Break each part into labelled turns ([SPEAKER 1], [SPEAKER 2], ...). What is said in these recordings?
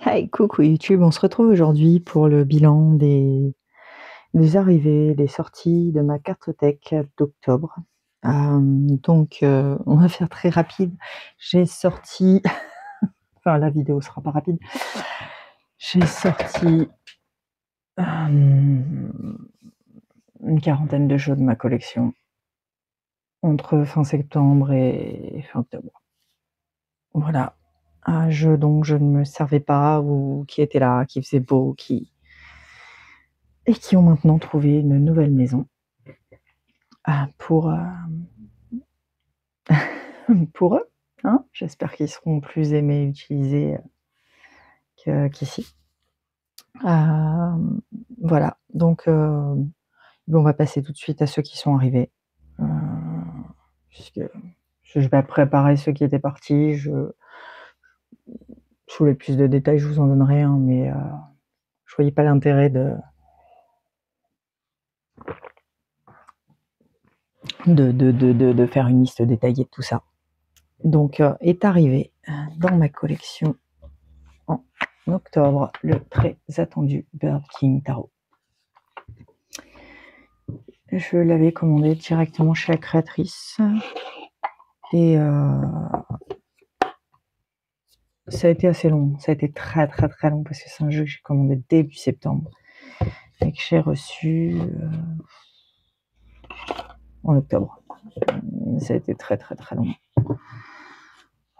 [SPEAKER 1] Hey, coucou YouTube, on se retrouve aujourd'hui pour le bilan des arrivées, des sorties de ma cartothèque d'octobre. On va faire très rapide. J'ai sorti, enfin la vidéo sera pas rapide. J'ai sorti une quarantaine de jeux de ma collection entre fin septembre et fin octobre. Voilà, un jeu dont je ne me servais pas ou qui était là, qui faisait beau, et qui ont maintenant trouvé une nouvelle maison. Pour pour eux, hein. J'espère qu'ils seront plus aimés et utilisés qu'ici. Voilà, donc on va passer tout de suite à ceux qui sont arrivés. Puisque je vais préparer ceux qui étaient partis. Si vous voulez plus de détails, je vous en donnerai, hein, mais je voyais pas l'intérêt de faire une liste détaillée de tout ça. Donc est arrivé dans ma collection en octobre le très attendu Bird King Tarot. Je l'avais commandé directement chez la créatrice et ça a été assez long, ça a été très très très long parce que c'est un jeu que j'ai commandé début septembre et que j'ai reçu en octobre. Ça a été très très très long.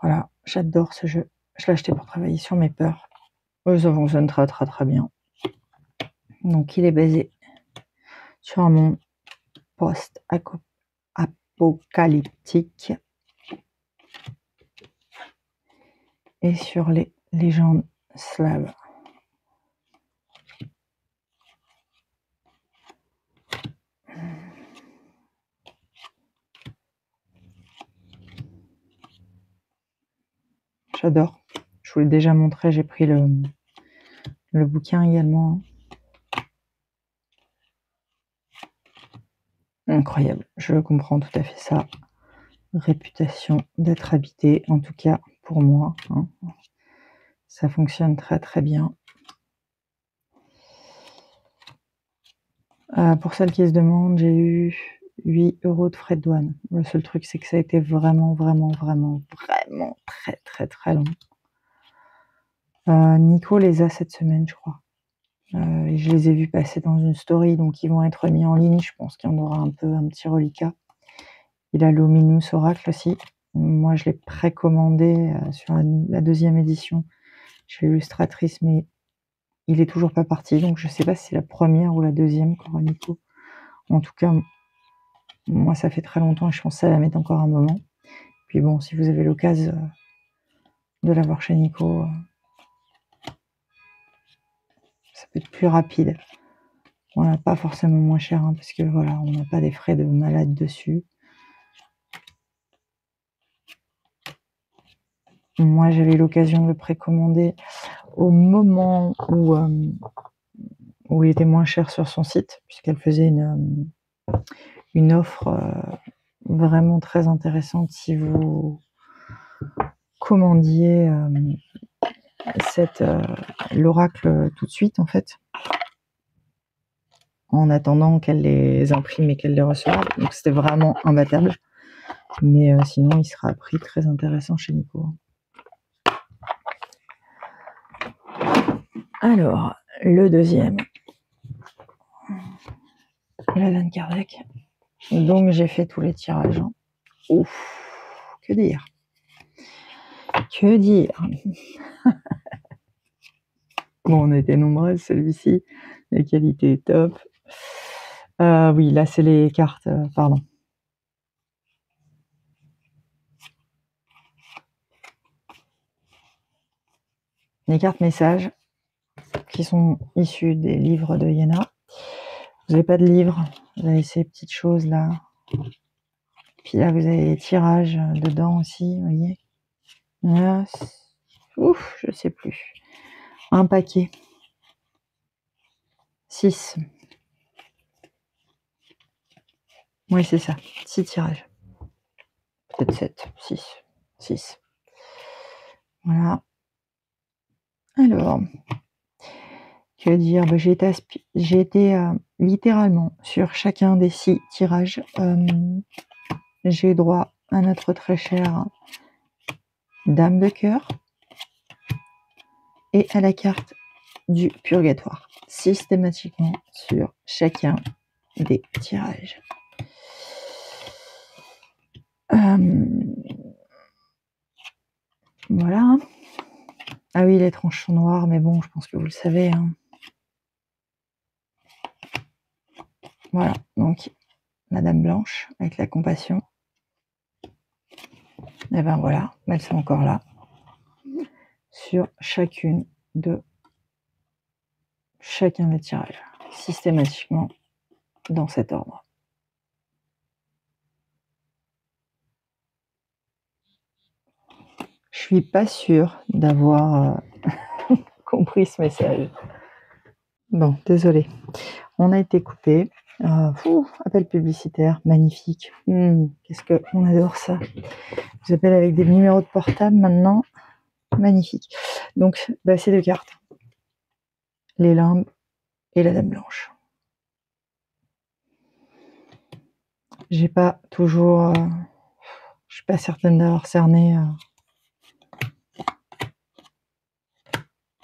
[SPEAKER 1] Voilà, j'adore ce jeu. Je l'ai acheté pour travailler sur mes peurs. Ça fonctionne très très très bien. Donc il est basé sur un monde post-apocalyptique et sur les légendes slaves. J'adore. Je vous l'ai déjà montré, j'ai pris le bouquin également. Incroyable, je comprends tout à fait ça. Réputation d'être habité, en tout cas pour moi, hein. Ça fonctionne très très bien. Pour celles qui se demandent, j'ai eu 8 € de frais de douane. Le seul truc, c'est que ça a été vraiment très très très long. Nico les a cette semaine, je crois. Et je les ai vus passer dans une story, donc ils vont être mis en ligne. Je pense qu'il y en aura un petit reliquat. Il a l'Ominous Oracle aussi. Moi, je l'ai précommandé sur la deuxième édition chez l'illustratrice, mais il est toujours pas parti. Donc, je sais pas si c'est la première ou la deuxième qu'aura Nico. En tout cas, moi, ça fait très longtemps et je pense que ça va mettre encore un moment. Puis bon, si vous avez l'occasion de l'avoir chez Nico, ça peut être plus rapide. Voilà, pas forcément moins cher, hein, parce que voilà, on n'a pas des frais de malade dessus. Moi, j'avais l'occasion de le précommander au moment où il était moins cher sur son site, puisqu'elle faisait une offre vraiment très intéressante si vous commandiez l'oracle tout de suite, en fait, en attendant qu'elle les imprime et qu'elle les reçoive. Donc c'était vraiment imbattable. Mais sinon, il sera à prix très intéressant chez Nico. Alors, le deuxième, l'Alan Kardec. Donc j'ai fait tous les tirages. Ouf, que dire. Que dire. Bon, on était nombreuses, celui-ci. La qualité est top. Oui, là, c'est les cartes. Pardon. Les cartes messages qui sont issues des livres de Iéna. Vous n'avez pas de livre. Vous avez ces petites choses là. Puis là, vous avez les tirages dedans aussi, vous voyez. Là, ouf, je sais plus. Un paquet. 6. Oui, c'est ça. 6 tirages. Peut-être 7. 6. Voilà. Alors, que dire? Bah, j'ai été littéralement sur chacun des 6 tirages. J'ai eu droit à notre très chère dame de cœur et à la carte du purgatoire, systématiquement sur chacun des tirages. Voilà. Ah oui, les tranches sont noires, mais bon, je pense que vous le savez, hein. Voilà, donc la dame blanche avec la compassion. Et ben voilà, elles sont encore là sur chacun des tirages, systématiquement dans cet ordre. Je suis pas sûre d'avoir compris ce message. Bon, désolé. On a été coupé. Appel publicitaire, magnifique. Qu'est-ce qu'on adore ça. Je vous appelle avec des numéros de portable maintenant. Magnifique. Donc, ces 2 cartes. Les limbes et la dame blanche. J'ai pas toujours... je suis pas certaine d'avoir cerné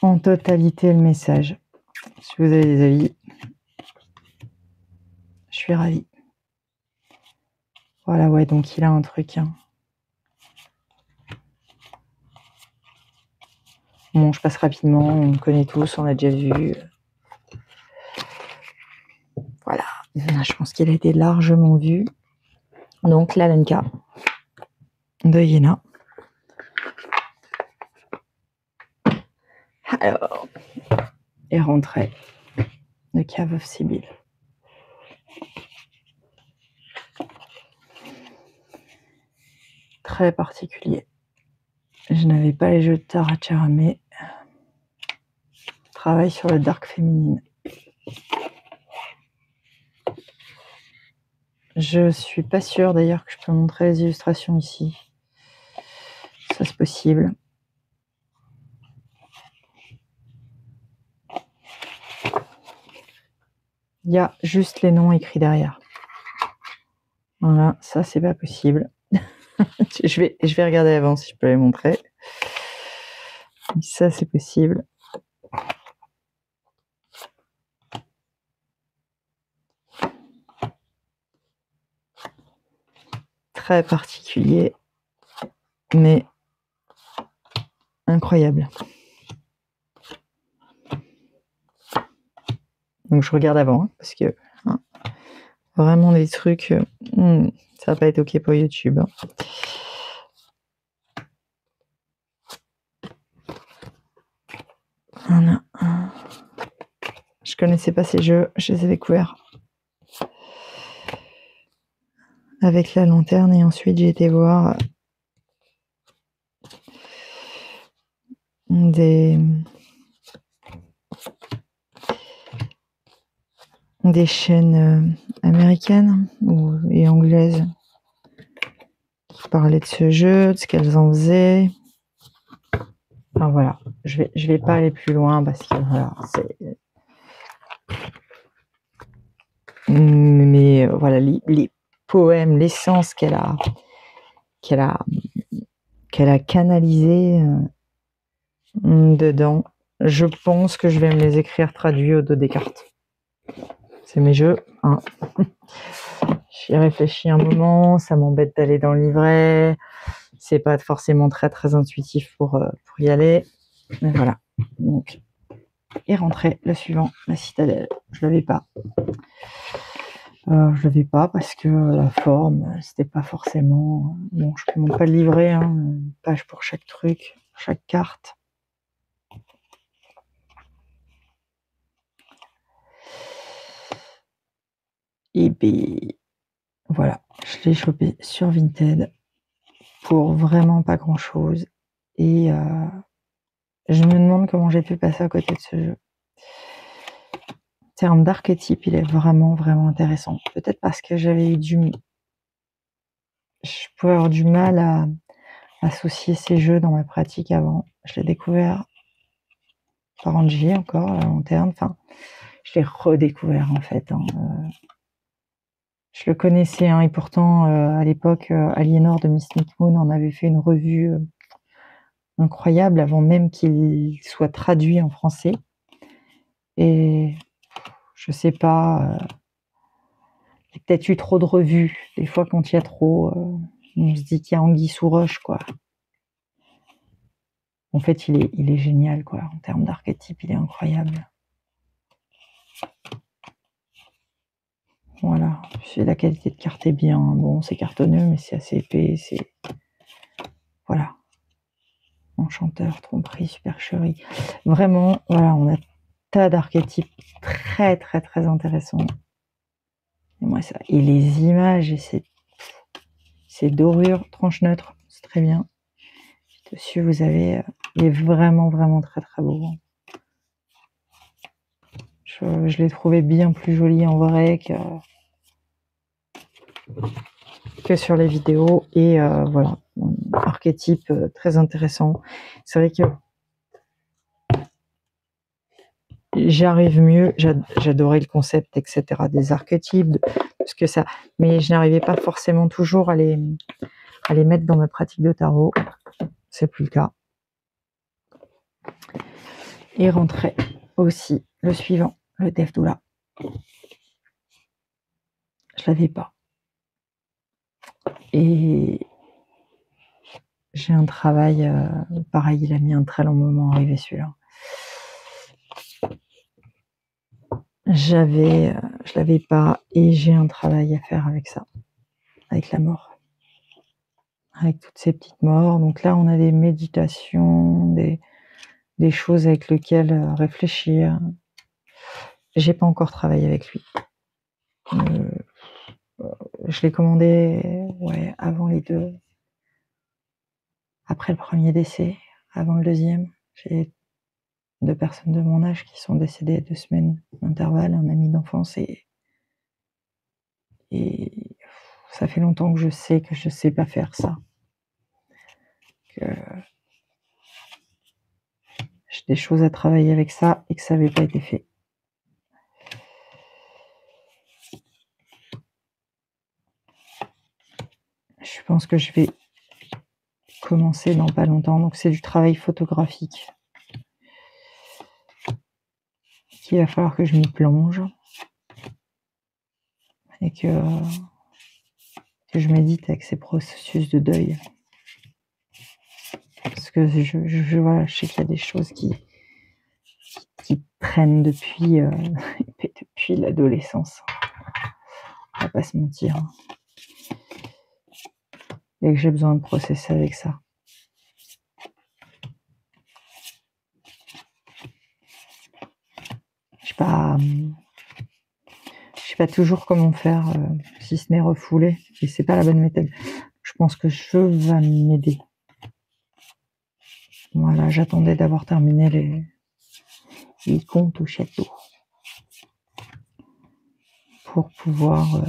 [SPEAKER 1] en totalité le message. Si vous avez des avis, je suis ravie. Voilà, ouais, donc il a un truc. Hein. Bon, je passe rapidement, on le connaît tous, on l'a déjà vu. Voilà, je pense qu'il a été largement vu. Donc, l'Alenka de Iéna. Alors, et rentrait de Cave of Sibyl. Très particulier. Je n'avais pas les jeux de Tara Charamé. Travail sur le dark féminine. Je suis pas sûre d'ailleurs que je peux montrer les illustrations ici. Ça c'est possible. Il y a juste les noms écrits derrière. Voilà, ça c'est pas possible. je vais regarder avant si je peux les montrer. Ça c'est possible. Très particulier, mais incroyable. Donc je regarde avant, hein, parce que vraiment des trucs, ça va pas être ok pour YouTube. Hein. Voilà. Je connaissais pas ces jeux, je les ai découverts avec la lanterne et ensuite j'ai été voir des chaînes américaines et anglaises qui parlaient de ce jeu, de ce qu'elles en faisaient. Enfin voilà, je vais pas aller plus loin parce que voilà, c'est... Mais voilà, les poèmes, l'essence qu'elle a canalisé dedans, je pense que je vais me les écrire traduits au dos des cartes. C'est mes jeux, hein. J'y réfléchis un moment, ça m'embête d'aller dans le livret, c'est pas forcément très très intuitif pour y aller, mais voilà. Donc, et rentrer le suivant, la citadelle. Je l'avais pas. Je l'avais pas parce que la forme, c'était pas forcément... Bon, je ne montre pas le livret, hein, une page pour chaque truc, chaque carte. Et bien, voilà, je l'ai chopé sur Vinted pour vraiment pas grand-chose. Et je me demande comment j'ai pu passer à côté de ce jeu. En termes d'archétype, il est vraiment, vraiment intéressant. Peut-être parce que je pouvais avoir du mal à associer ces jeux dans ma pratique avant. Je l'ai découvert Paranji encore, la lanterne. Enfin, je l'ai redécouvert en fait. Je le connaissais, et pourtant à l'époque, Aliénor de Mystic Moon en avait fait une revue incroyable avant même qu'il soit traduit en français. Et je sais pas, il y a peut-être eu trop de revues. Des fois, quand il y a trop, on se dit qu'il y a anguille sous roche, quoi. En fait, il est génial, quoi. En termes d'archétype, il est incroyable. Voilà. La qualité de carte est bien. Bon, c'est cartonneux, mais c'est assez épais. Voilà. Enchanteur, tromperie, supercherie. Vraiment, voilà, on a tas d'archétypes très, très, très intéressants. Et moi, ça. Et les images, et ces dorures, tranche neutre, c'est très bien. Dessus, vous avez. Il est vraiment, vraiment très, très beau. Je l'ai trouvé bien plus joli en vrai que sur les vidéos. Et voilà, archétype très intéressant. C'est vrai que j'arrive mieux, j'adorais le concept, etc., des archétypes, parce que ça, mais je n'arrivais pas forcément toujours à les mettre dans ma pratique de tarot. C'est plus le cas. Et rentrait aussi le suivant, le Dev Doula. Je l'avais pas. Et j'ai un travail, pareil, il a mis un très long moment à arriver celui-là. Je l'avais pas, et j'ai un travail à faire avec ça, avec la mort, avec toutes ces petites morts. Donc là, on a des méditations, des choses avec lesquelles réfléchir. J'ai pas encore travaillé avec lui. Je l'ai commandé avant les deux. Après le premier décès, avant le deuxième. J'ai 2 personnes de mon âge qui sont décédées à 2 semaines d'intervalle, un ami d'enfance, et ça fait longtemps que je sais pas faire ça. Que j'ai des choses à travailler avec ça et que ça n'avait pas été fait. Je pense que je vais commencer dans pas longtemps. Donc c'est du travail photographique qu'il va falloir que je m'y plonge et que je médite avec ces processus de deuil. Parce que voilà, je sais qu'il y a des choses qui traînent depuis l'adolescence. On va pas se mentir. Et que j'ai besoin de processer avec ça. Je sais pas toujours comment faire, si ce n'est refouler. Et c'est pas la bonne méthode. Je pense que je va m'aider. Voilà, j'attendais d'avoir terminé les contes au château pour pouvoir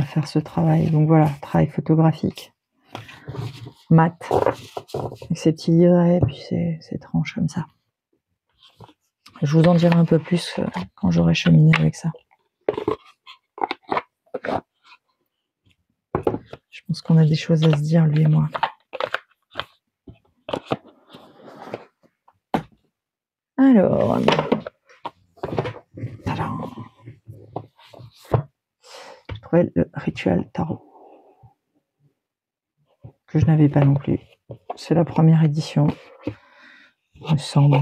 [SPEAKER 1] faire ce travail. Donc voilà, travail photographique, mat, avec ces petits livrets et puis ces tranches comme ça. Je vous en dirai un peu plus quand j'aurai cheminé avec ça. Je pense qu'on a des choses à se dire, lui et moi. Alors, je trouvais le rituel tarot que je n'avais pas non plus. C'est la première édition, il me semble.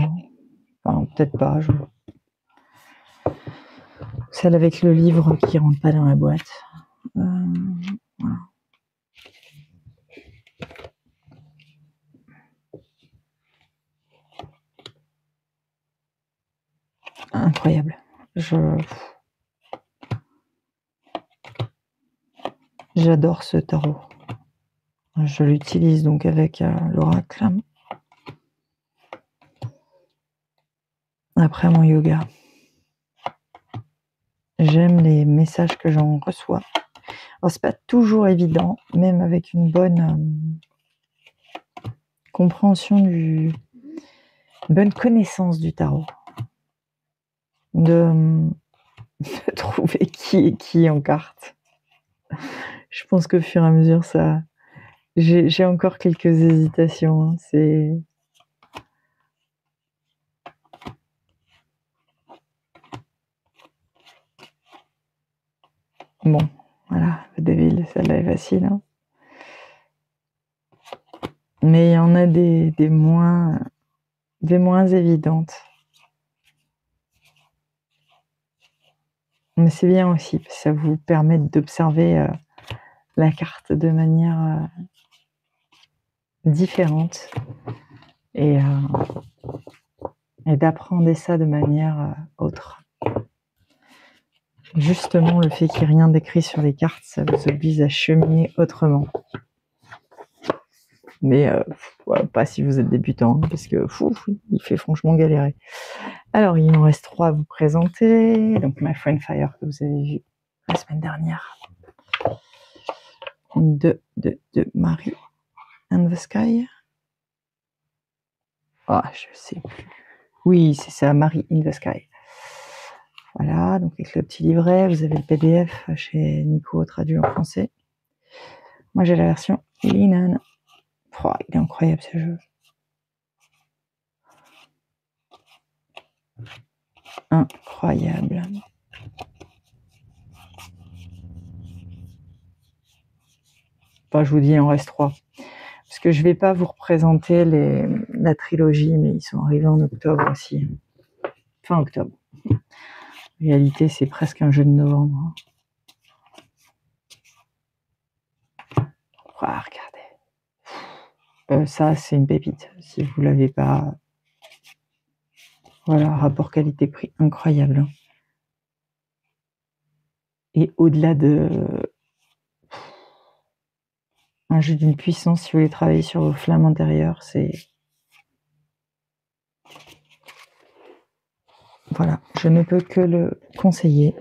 [SPEAKER 1] Enfin, peut-être pas. Celle avec le livre qui rentre pas dans la boîte. Voilà. Incroyable. J'adore ce tarot. Je l'utilise donc avec l'oracle. Après mon yoga. J'aime les messages que j'en reçois. Alors, c'est pas toujours évident, même avec une bonne compréhension une bonne connaissance du tarot, de trouver qui est qui en carte. Je pense qu'au fur et à mesure, ça, j'ai encore quelques hésitations. Hein. C'est bon, voilà, le Devil, celle-là est facile. Hein. Mais il y en a des moins évidentes. Mais c'est bien aussi, parce que ça vous permet d'observer la carte de manière différente et d'apprendre ça de manière autre. Justement, le fait qu'il n'y ait rien d'écrit sur les cartes, ça vous oblige à cheminer autrement. Mais pas si vous êtes débutant, parce que il fait franchement galérer. Alors, il en reste 3 à vous présenter. Donc, My Friend Fire, que vous avez vu la semaine dernière. De Marie and the Sky. Ah, je sais plus. Oui, c'est ça, Marie in the Sky. Voilà, donc avec le petit livret, vous avez le PDF chez Nico traduit en français. Moi, j'ai la version Linen. Oh, il est incroyable ce jeu. Incroyable. Enfin, je vous dis, il en reste 3. Parce que je ne vais pas vous représenter la trilogie, mais ils sont arrivés en octobre aussi. Fin octobre. En réalité, c'est presque un jeu de novembre. Oh, regardez. Ça, c'est une pépite. Si vous ne l'avez pas... Voilà, rapport qualité-prix incroyable. Et au-delà de... Un jeu d'une puissance, si vous voulez travailler sur vos flammes intérieures, c'est... Voilà, je ne peux que le conseiller.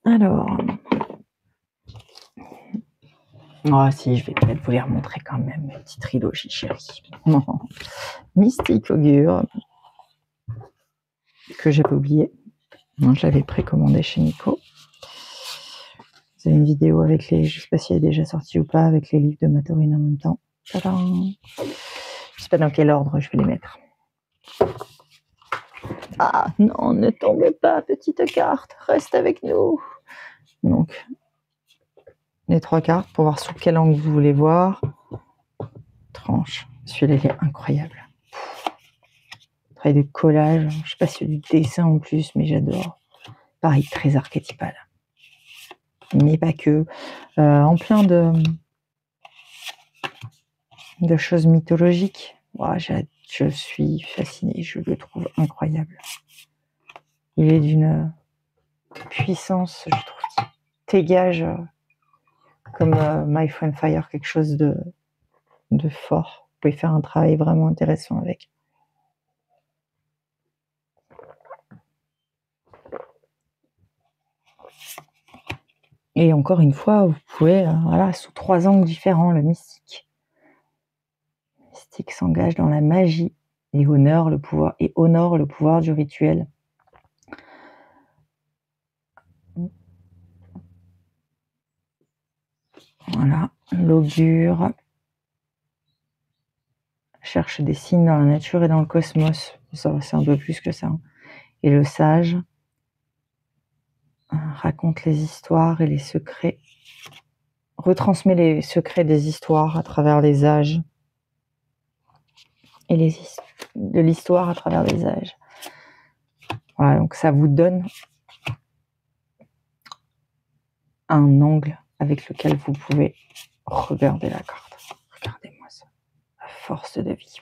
[SPEAKER 1] Alors... Ah si, je vais peut-être vous les remontrer quand même, mes petites trilogies chérie. Mystique Augure, que j'ai pas oublié. Non, je l'avais précommandé chez Nico. Vous avez une vidéo avec les... Je sais pas si elle est déjà sortie ou pas, avec les livres de Mathorine en même temps. Tadam. Je sais pas dans quel ordre je vais les mettre. Ah non, ne tombe pas, petite carte, reste avec nous. Donc, les 3 cartes pour voir sous quel angle vous voulez voir. Tranche. Celui-là, il est incroyable. Travail de collage. Je sais pas si y a du dessin en plus, mais j'adore. Pareil, très archétypal. Mais pas que. En plein de choses mythologiques. Wow, je suis fascinée. Je le trouve incroyable. Il est d'une puissance, je trouve, qui dégage comme My Friend Fire, quelque chose de fort. Vous pouvez faire un travail vraiment intéressant avec. Et encore une fois, vous pouvez, voilà, sous 3 angles différents, le mystique. Le mystique s'engage dans la magie et honore le pouvoir du rituel. Voilà, l'augure cherche des signes dans la nature et dans le cosmos. Ça, c'est un peu plus que ça. Hein. Et le sage raconte les histoires et les secrets, retransmet les secrets des histoires à travers les âges et de l'histoire à travers les âges. Voilà, donc ça vous donne un angle avec lequel vous pouvez regarder la carte. Regardez-moi ça. La force de vie.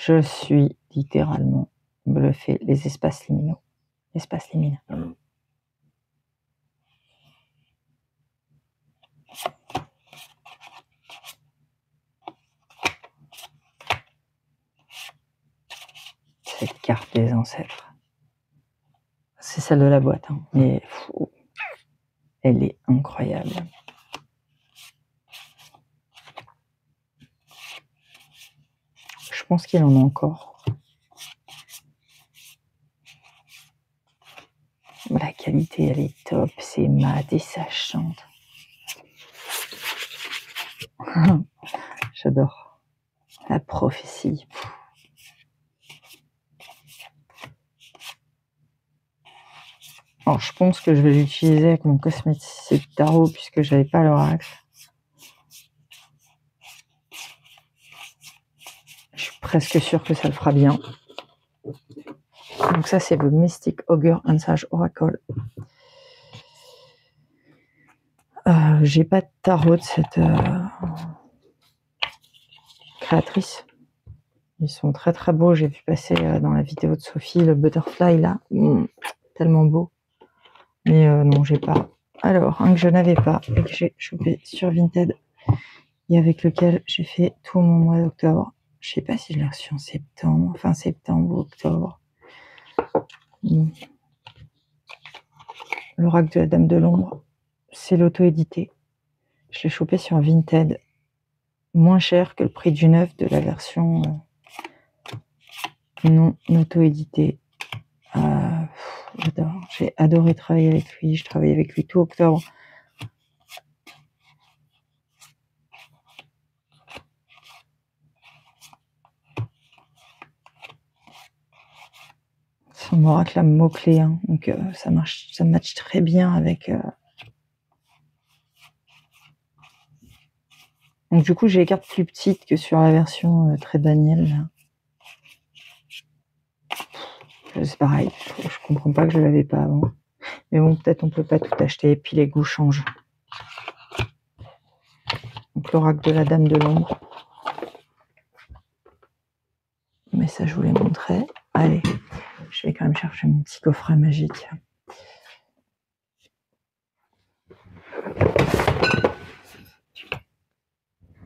[SPEAKER 1] Je suis littéralement bluffé. Les espaces liminaux. Espaces liminaux. cette carte des ancêtres. C'est celle de la boîte, hein, mais elle est incroyable. Je pense qu'il en a encore. La qualité, elle est top, c'est mat et ça chante. J'adore. La prophétie. Alors, je pense que je vais l'utiliser avec mon cosmétique tarot puisque j'avais pas l'oracle. Je suis presque sûre que ça le fera bien. Donc ça, c'est le Mystic Augur and Sage Oracle. J'ai pas de tarot de cette créatrice. Ils sont très très beaux. J'ai vu passer dans la vidéo de Sophie le butterfly là. Tellement beau. Mais non, j'ai pas. Alors, un que je n'avais pas et que j'ai chopé sur Vinted et avec lequel j'ai fait tout mon mois d'octobre. Je sais pas si je l'ai reçu en septembre, fin septembre ou octobre. L'oracle de la Dame de l'Ombre, c'est l'auto-édité. Je l'ai chopé sur Vinted, moins cher que le prix du neuf de la version non auto-éditée. J'adore. J'ai adoré travailler avec lui. Je travaille avec lui tout octobre. Son oracle à mots-clés, hein. Donc ça marche, ça match très bien avec. Donc du coup, j'ai les cartes plus petites que sur la version très Daniel. Là. C'est pareil. Je comprends pas que je l'avais pas avant. Mais bon, peut-être on peut pas tout acheter et puis les goûts changent. Donc l'oracle de la Dame de l'Ombre. Mais ça, je vous l'ai montré. Allez, je vais quand même chercher mon petit coffret magique.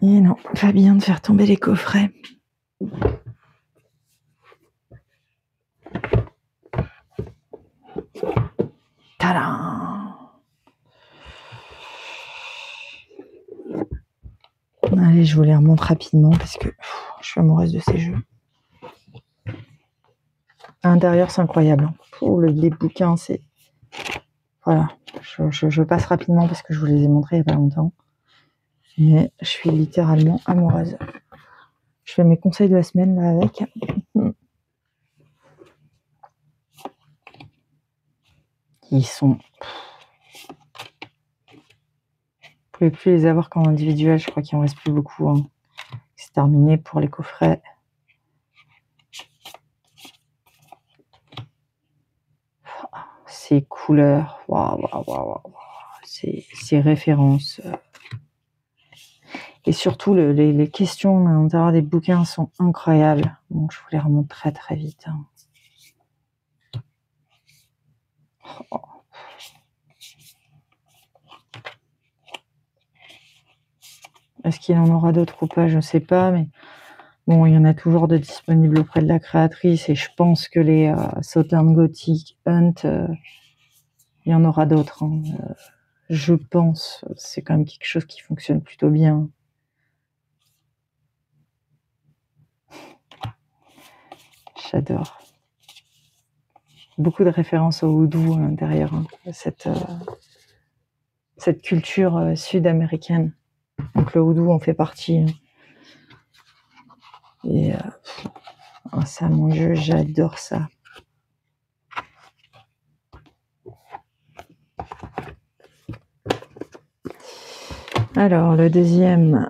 [SPEAKER 1] Et non, pas bien de faire tomber les coffrets. Tadam! Allez, je vous les remonte rapidement parce que je suis amoureuse de ces jeux. À l'intérieur, c'est incroyable. Les bouquins, c'est... Voilà, je passe rapidement parce que je vous les ai montrés il n'y a pas longtemps. Mais je suis littéralement amoureuse. Je fais mes conseils de la semaine là avec. Ils sont... Vous ne pouvez plus les avoir qu'en individuel. Je crois qu'il en reste plus beaucoup. Hein. C'est terminé pour les coffrets. Ces couleurs, ces références. Et surtout, les questions à l'intérieur des bouquins sont incroyables. Donc, je vous les remonte très très vite. Hein. Oh. Est-ce qu'il en aura d'autres ou pas? Je ne sais pas, mais bon, il y en a toujours de disponibles auprès de la créatrice et je pense que les Southern Gothic Hunt, il y en aura d'autres. Hein. Je pense, c'est quand même quelque chose qui fonctionne plutôt bien. J'adore. Beaucoup de références au houdou à l'intérieur, hein, cette culture sud-américaine. Donc le houdou en fait partie. Hein. Et ça, mon Dieu, j'adore ça. Alors, le deuxième,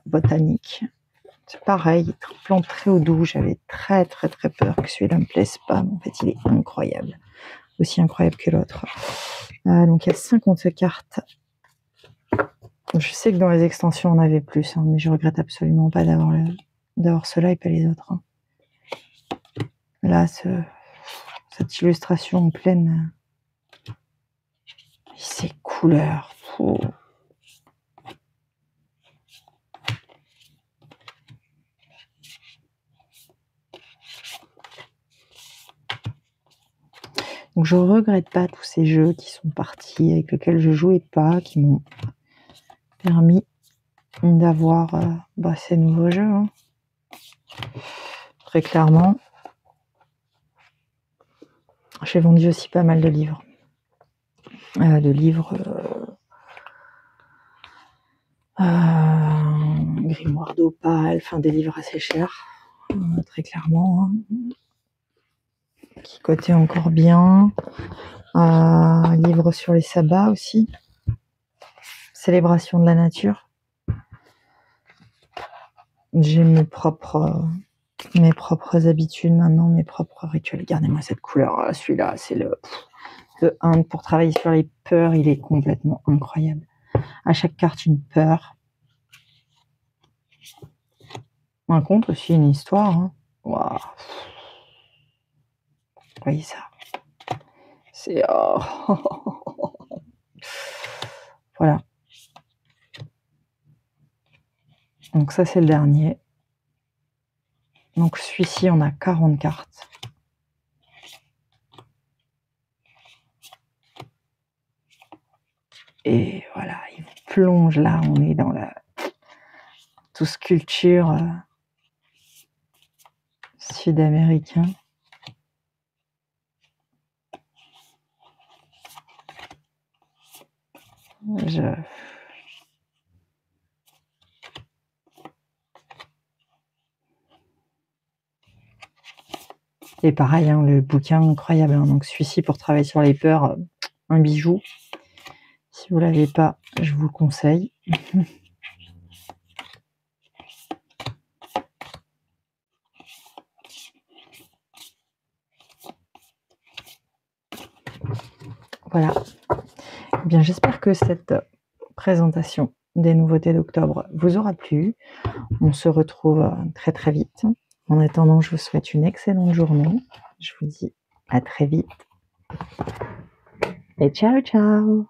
[SPEAKER 1] botanique. C'est pareil, plante très au doux. J'avais très très très peur que celui-là me plaise pas. Mais en fait, il est incroyable. Aussi incroyable que l'autre. Donc, il y a 50 cartes. Je sais que dans les extensions, on avait plus. Hein, mais je regrette absolument pas d'avoir cela et pas les autres. Hein. Là, cette illustration en pleine... Ces couleurs. Oh. Donc je regrette pas tous ces jeux qui sont partis, avec lesquels je jouais pas, qui m'ont permis d'avoir ces nouveaux jeux. Hein. Très clairement. J'ai vendu aussi pas mal de livres. Grimoire d'Opale, enfin des livres assez chers, très clairement, hein, qui cotaient encore bien. Livre sur les sabbats aussi. Célébration de la nature. J'ai mes propres habitudes maintenant, mes propres rituels. Regardez-moi cette couleur, celui-là, c'est le Hunt pour travailler sur les peurs, il est complètement incroyable. À chaque carte, une peur. Un conte aussi, une histoire. Hein. Waouh. Vous voyez ça? C'est... Voilà. Donc ça, c'est le dernier. Donc celui-ci, on a 40 cartes. Et voilà, il vous plonge là, on est dans la tout sculpture sud-américain. Et pareil, hein, le bouquin incroyable. Hein. Donc celui-ci pour travailler sur les peurs, un bijou. Si vous l'avez pas, je vous le conseille. Voilà. Eh bien, j'espère que cette présentation des nouveautés d'octobre vous aura plu. On se retrouve très très vite. En attendant, je vous souhaite une excellente journée. Je vous dis à très vite. Et ciao ciao!